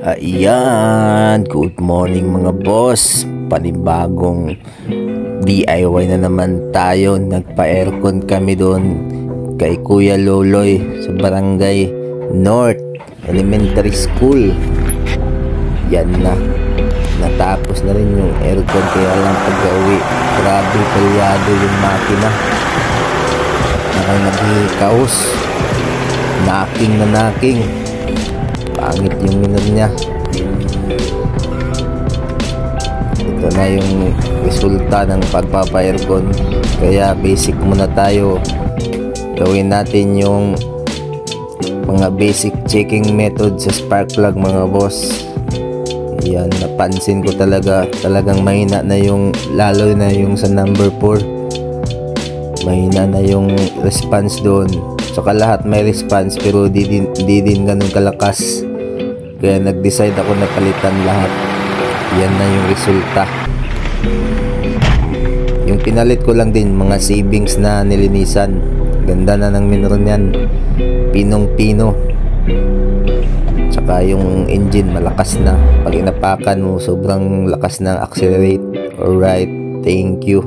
Ayan, good morning mga boss. Panibagong DIY na naman tayo. Nagpa-aircon kami doon kay Kuya Loloy sa Barangay North Elementary School. Yan na. Natapos na rin yung aircon, kaya lang pag-uwi, grabe palyado yung makina. Nag-kaos. Knocking na knocking. Pangit yung minor niya. Ito na yung resulta ng pagpapa-aircon. Kaya basic muna tayo. Gawin natin yung mga basic checking method sa spark plug mga boss. Yan, napansin ko talagang mahina na yung, lalo na yung sa number 4. Mahina na yung response doon. Saka lahat may response pero di din ganun kalakas. Kaya nag-decide ako na palitan lahat. Yan na yung resulta. Yung pinalit ko lang din mga savings na nilinisan. Ganda na ng minor niyan. Pinong-pino. Saka yung engine malakas na. Pag inapakan mo sobrang lakas na accelerate. Alright, thank you.